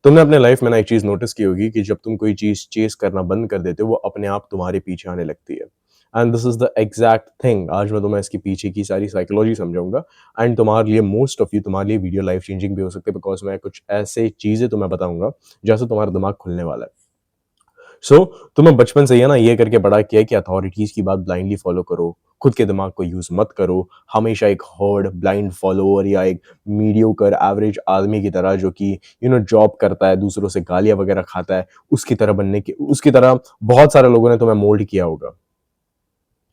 तुमने अपने लाइफ में ना एक चीज नोटिस की होगी कि जब तुम कोई चीज चेस करना बंद कर देते हो वो अपने आप तुम्हारे पीछे आने लगती है। And this is the exact thing, आज मैं तुम्हें इसके पीछे की सारी साइकोलॉजी समझाऊंगा। एंड तुम्हारे लिए मोस्ट ऑफ यू तुम्हारे लिए वीडियो लाइफ चेंजिंग भी हो सकते हैं, बिकॉज मैं कुछ ऐसे चीजें तुम्हें बताऊंगा जैसे तुम्हारा दिमाग खुलने वाला है। सो तुम्हें बचपन से ही है ना ये करके बड़ा किया है कि अथॉरिटीज की बात ब्लाइंडली फॉलो करो, खुद के दिमाग को यूज मत करो। हमेशा एक हर्ड ब्लाइंड फॉलोअर या एक मीडियोकर एवरेज आदमी की तरह, जो कि जॉब करता है, दूसरों से गालियां वगैरह खाता है, उसकी तरह बहुत सारे लोगों ने तुम्हें मोल्ड किया होगा।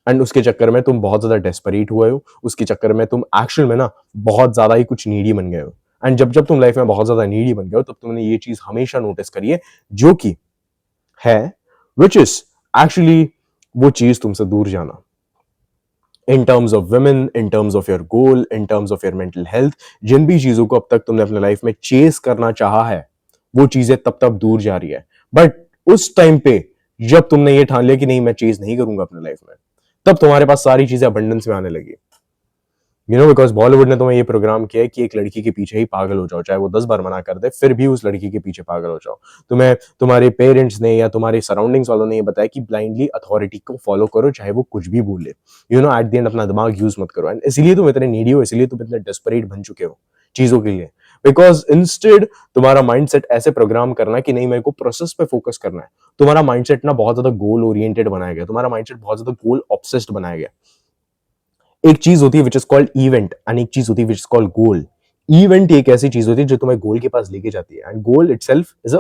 एंड उसके चक्कर में तुम बहुत ज्यादा डेस्परेट हुए हो, उसके चक्कर में तुम एक्चुअल में ना बहुत ज्यादा ही कुछ नीडी बन गए हो। एंड जब जब तुम लाइफ में बहुत ज्यादा नीडी बन गए हो तब तुमने ये चीज हमेशा नोटिस करी है, जो कि है विच इज एक्चुअली वो चीज तुमसे दूर जाना। In terms of women, in terms of your goal, in terms of your mental health, जिन भी चीजों को अब तक तुमने अपने लाइफ में चेस करना चाहा है वो चीजें तब तब दूर जा रही है। बट उस टाइम पे जब तुमने ये ठान लिया कि नहीं मैं चेस नहीं करूंगा अपने लाइफ में, तब तुम्हारे पास सारी चीजें अबंडेंस में आने लगी। बिकॉज बॉलीवुड ने तुम्हें ये प्रोग्राम किया है कि एक लड़की के पीछे ही पागल हो जाओ, चाहे वो 10 बार मना कर दे फिर भी उस लड़की के पीछे पागल हो जाओ। तुम्हें तुम्हारे पेरेंट्स ने या तुम्हारे सराउंडिंग्स वालों ने ये बताया कि ब्लाइंडली अथॉरिटी को फॉलो करो चाहे वो कुछ भी बोले। एट द एंड अपना दिमाग यूज मत करो। एंड इसीलिए तुम इतने नीडी हो, इसलिए तुम इतने डेस्परेट बन चुके हो चीजों के लिए। बिकॉज इंस्टेड तुम्हारा माइंडसेट ऐसे प्रोग्राम करना कि नहीं मेरे को प्रोसेस पे फोकस करना है, तुम्हारा माइंडसेट ना बहुत ज्यादा गोल ओरिएंटेड बनाया गया, तुम्हारा माइंडसेट बहुत ज्यादा गोल ऑब्सेस्ड बनाया गया। एक चीज होती है which is called event and एक चीज होती है which is called goal. Event एक ऐसी चीज होती है जो तुम्हें गोल के पास लेके जाती है, and goal itself is a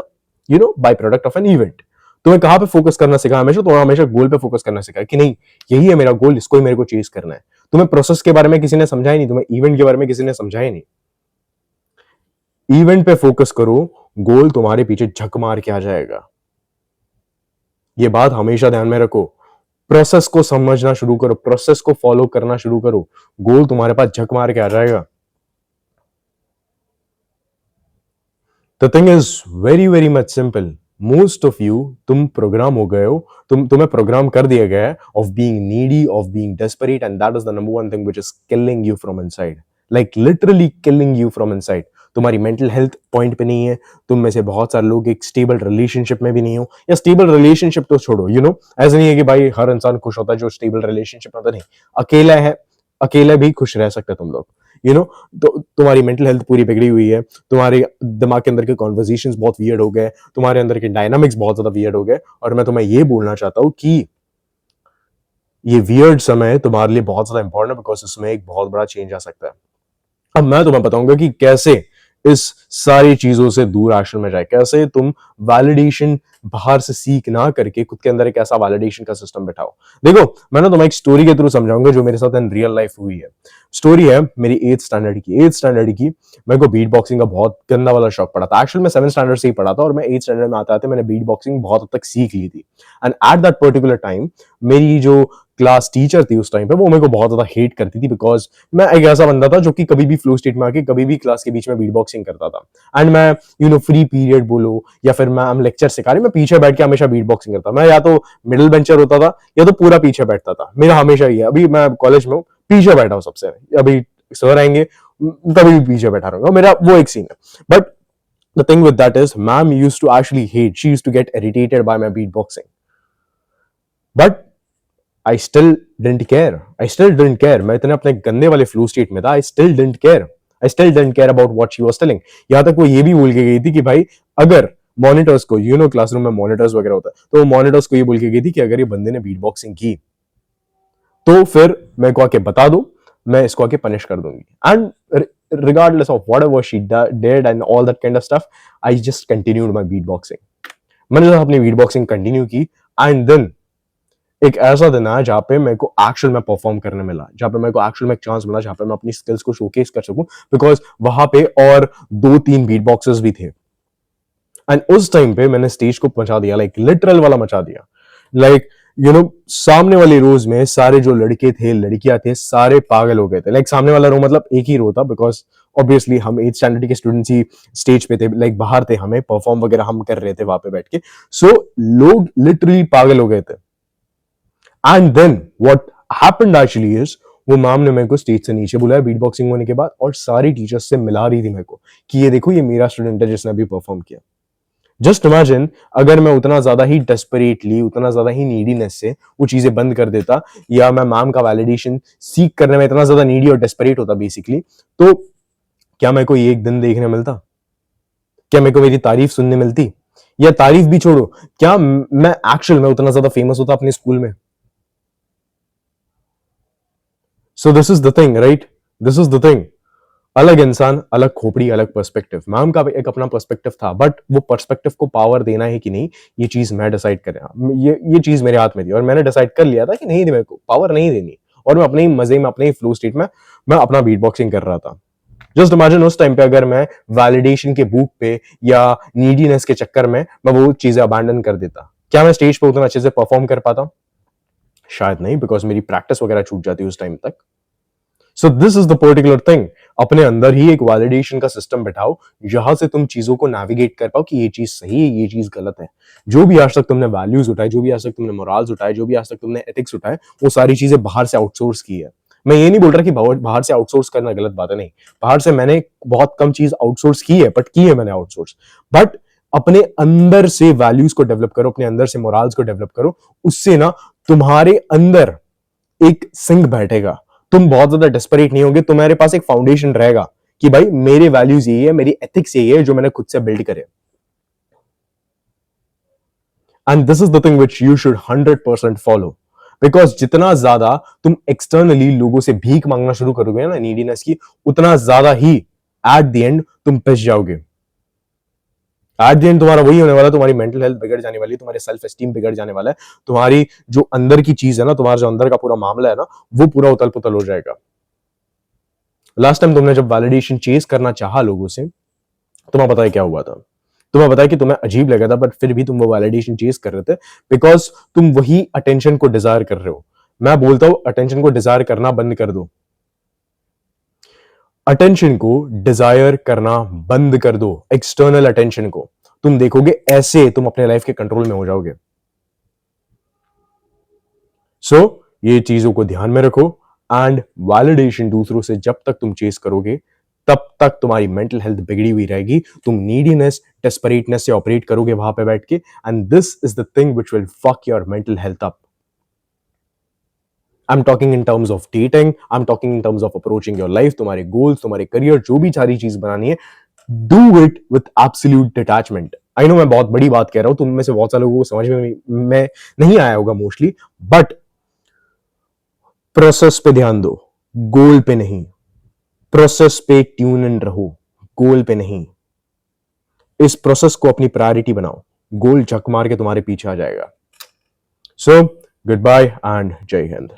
by product of an event. तुम्हें कहां पे फोकस करना सिखा हमेशा, तुम्हें हमेशा गोल पे फोकस करना सिखा कि नहीं यही है मेरा गोल, इसको ही मेरे को चेज करना है। तुम्हें प्रोसेस के बारे में किसी ने समझाया नहीं, तुम्हें इवेंट के बारे में किसी ने समझाया नहीं। इवेंट पे फोकस करो, गोल तुम्हारे पीछे झक मार के आ जाएगा। ये बात हमेशा ध्यान में रखो। प्रोसेस को समझना शुरू करो, प्रोसेस को फॉलो करना शुरू करो, गोल तुम्हारे पास झक मार के आ जाएगा। The thing is very very much simple. Most of you तुम प्रोग्राम हो गए हो, तुम्हें प्रोग्राम कर दिया गया है of being needy, of being desperate, and that is the number one thing which is killing you from inside, like literally killing you from inside. तुम्हारी मेंटल हेल्थ पॉइंट पे नहीं है, तुम में से बहुत सारे लोग एक स्टेबल रिलेशनशिप में भी नहीं हो, या स्टेबल रिलेशनशिप तो छोड़ो, ऐसा नहीं है कि भाई हर इंसान खुश होता है जो स्टेबल रिलेशनशिप में होता, नहीं, अकेला है, अकेले भी खुश रह सकते तुम लोग। तो तुम्हारी मेंटल हेल्थ पूरी बिगड़ी हुई है, तुम्हारे दिमाग के अंदर के कॉन्वर्जेशंस बहुत वियर्ड हो गए, तुम्हारे अंदर के डायनामिक्स बहुत ज्यादा वियर्ड हो गए, और मैं तुम्हें ये बोलना चाहता हूं कि ये वियर्ड समय तुम्हारे लिए बहुत ज्यादा इंपॉर्टेंट है, बिकॉज इसमें एक बहुत बड़ा चेंज आ सकता है। अब मैं तुम्हें बताऊंगा कि कैसे इस सारी चीजों से दूर आश्रम में जाए, कैसे तुम वैलिडेशन बाहर से सीख ना करके खुद के अंदर एक ऐसा वैलिडेशन का सिस्टम बैठाओ। देखो, मैं ना तुम्हें एक स्टोरी के थ्रू समझाऊंगा जो मेरे साथ इन रियल लाइफ हुई है। स्टोरी है मेरी 8th स्टैंडर्ड की। मेरे को बीट बॉक्सिंग का बहुत गंदा वाला शौक पड़ा था। एक्चुअली मैं 7th स्टैंडर्ड से ही पढ़ा था, और मैं 8th स्टैंडर्ड में आते आते मैंने बीट बॉक्सिंग बहुत हद तक सीख ली थी। And at that particular time मेरी जो क्लास टीचर थी उस टाइम पे, वो मेरे को बहुत ज्यादा हेट करती थी, बिकॉज मैं एक ऐसा बंदा था जो कि कभी भी फ्लो स्टेट में आके कभी भी क्लास के बीच में बीट बॉक्सिंग करता था। एंड मैं फ्री पीरियड बोलो या फिर मैं हम लेक्चर सिखा रहे, मैं पीछे बैठ के हमेशा बीट बॉक्सिंग करता। मैं या तो मिडिल बेंचर होता था या तो पूरा पीछे बैठता था। मेरा हमेशा ही है, अभी मैं कॉलेज में हूँ, पीछे बैठा हूँ सबसे। अभी सर आएंगे तभी भी पीछे बैठा रहूंगा, मेरा वो एक सीन है। But the thing with that is ma'am used to actually hate, she used to get irritated by my beatboxing, but I still didn't care. I still didn't care. मैं इतने अपने गंदे वाले फ्लू स्टेट में था। I still didn't care. I still didn't care about what she was telling. यहाँ तक वो ये भी बोल के गई थी कि भाई अगर मॉनिटर्स को, क्लासरूम में मॉनिटर्स वगैरह होता है, तो वो मॉनिटर्स को ये बोल के गई थी कि अगर ये बंदे ने बीट बॉक्सिंग की तो फिर मेरे को आके बता दो, मैं इसको आके पनिश कर दूंगी। And regardless of whatever she did and all that kind of stuff, I just continued my beatboxing. मैंने जब अपनी बीटबॉक्सिंग कंटिन्यू की, एंड देन एक ऐसा दिन आया जहां पे मेरे को एक्चुअल में परफॉर्म करने मिला, जहां पे मेरे को एक्चुअल में एक चांस मिला, जहां पे मैं अपनी स्किल्स को शोकेस कर सकूं, बिकॉज वहां पे और 2-3 बीट बॉक्सर्स भी थे। एंड उस टाइम पे मैंने स्टेज को मचा दिया, लाइक लिटरल वाला मचा दिया। लाइक सामने वाले रोज में सारे जो लड़के थे लड़कियां थे सारे पागल हो गए थे। लाइक सामने वाला रो मतलब एक ही रो था, बिकॉज ऑब्वियसली हम 8th स्टैंडर्ड के स्टूडेंट्स ही स्टेज पे थे, लाइक बाहर थे, हमें परफॉर्म वगैरह हम कर रहे थे वहां पे बैठ के। सो लोग लिटरली पागल हो गए थे। And then what happened actually is, वो मैम ने मेरे को स्टेज से नीचे बुलाया बीट बॉक्सिंग होने के बाद, और सारी टीचर्स से मिला रही थी मेरे को कि ये देखो ये मेरा स्टूडेंट है जिसने अभी परफॉर्म किया। जस्ट इमेजिन अगर मैं उतना ज्यादा ही डेस्परेटली, उतना ज्यादा ही नीडीनेस से वो चीजें बंद कर देता, या मैं मैम का वैलिडेशन सीख करने में इतना ज्यादा नीडी और डेस्परेट होता बेसिकली, तो क्या मेरे को एक दिन देखने मिलता? क्या मेरे को मेरी तारीफ सुनने मिलती? या तारीफ भी छोड़ो, क्या मैं एक्चुअल में उतना ज्यादा फेमस होता अपने स्कूल में? So this is the thing, right? This is the thing. अलग इंसान, अलग खोपड़ी, अलग पर्सपेक्टिव। मैम का एक अपना पर्सपेक्टिव था, बट वो पर्सपेक्टिव को पावर देना है कि नहीं, ये चीज मैं डिसाइड कर रहा, ये चीज मेरे हाथ में थी, और मैंने डिसाइड कर लिया था कि नहीं, मेरे को पावर नहीं देनी, और मैं अपने ही मजे में, अपने ही फ्लो स्टेट में मैं अपना बीट बॉक्सिंग कर रहा था। जस्ट इमेजिन उस टाइम पे अगर मैं वैलिडेशन के भूख पे या नीडीनेस के चक्कर में मैं वो चीजें अबैंडन कर देता, क्या मैं स्टेज पे उतना अच्छे से परफॉर्म कर पाता? शायद नहीं, बिकॉज मेरी प्रैक्टिस वगैरह छूट जाती उस टाइम तक। So this is the particular thing. अपने अंदर ही एक वैलिडेशन का सिस्टम बैठाओ, जहां से तुम चीजों को नेविगेट कर पाओ कि ये चीज सही है, ये चीज गलत है। जो भी आज तक तुमने वैल्यूज उठाए, जो भी आज तक तुमने मोरल्स उठाए, जो भी आज तक तुमने एथिक्स उठाए, वो सारी चीजें बाहर से आउटसोर्स की है। मैं ये नहीं बोल रहा कि बाहर से आउटसोर्स करना गलत बात है, नहीं। बाहर से मैंने बहुत कम चीज आउटसोर्स की है, बट की है मैंने आउटसोर्स। बट अपने अंदर से वैल्यूज को डेवलप करो, अपने अंदर से मोरल्स को डेवलप करो। उससे ना तुम्हारे अंदर एक सिंक बैठेगा। तुम बहुत ज्यादा डेस्परेट नहीं होगे, तुम्हारे पास एक फाउंडेशन रहेगा कि भाई मेरे वैल्यूज यही है, मेरी एथिक्स यही है, जो मैंने खुद से बिल्ड करे। And this is the thing which you should 100% follow. Because जितना ज्यादा तुम एक्सटर्नली लोगों से भीख मांगना शुरू करोगे ना नीडीनेस की, उतना ज्यादा ही एट द एंड तुम पिस जाओगे। एट द एंड तुम्हारा वही होने वाला है, तुम्हारी मेंटल हेल्थ बिगड़ जाने वाली है, तुम्हारी सेल्फ एस्टीम बिगड़ जाने वाला है, तुम्हारी जो अंदर की चीज है ना, तुम्हारा जो अंदर का पूरा मामला है ना, वो पूरा उतल पुतल हो जाएगा। लास्ट टाइम तुमने जब वैलिडेशन चेज करना चाहा लोगों से, तुम्हें पता है क्या हुआ था? तुम्हें पता है कि तुम्हें अजीब लगा था, बट फिर भी तुम वो वैलिडेशन चेज कर रहे थे, बिकॉज तुम वही अटेंशन को डिजायर कर रहे हो। मैं बोलता हूं अटेंशन को डिजायर करना बंद कर दो। अटेंशन को डिजायर करना बंद कर दो, एक्सटर्नल अटेंशन को। तुम देखोगे ऐसे तुम अपने लाइफ के कंट्रोल में हो जाओगे। सो ये चीजों को ध्यान में रखो। एंड वैलिडेशन दूसरों से जब तक तुम चेस करोगे, तब तक तुम्हारी मेंटल हेल्थ बिगड़ी हुई रहेगी। तुम नीडीनेस, डेस्परेटनेस से ऑपरेट करोगे वहां पे बैठ के, and this is the thing which will fuck your mental health up. I am talking in terms of dating, I am talking in terms of approaching your life, तुम्हारे गोल्स, तुम्हारे career, जो भी सारी चीज बनानी है, do it with absolute detachment. I know मैं बहुत बड़ी बात कह रहा हूं, तुम में से बहुत सारे लोगों को समझ में नहीं आया होगा मोस्टली, बट प्रोसेस पे ध्यान दो, गोल पे नहीं। प्रोसेस पे ट्यून इन रहो, गोल पे नहीं। इस प्रोसेस को अपनी प्रायोरिटी बनाओ, गोल झक मार के तुम्हारे पीछे आ जाएगा। सो गुड बाय एंड जय हिंद।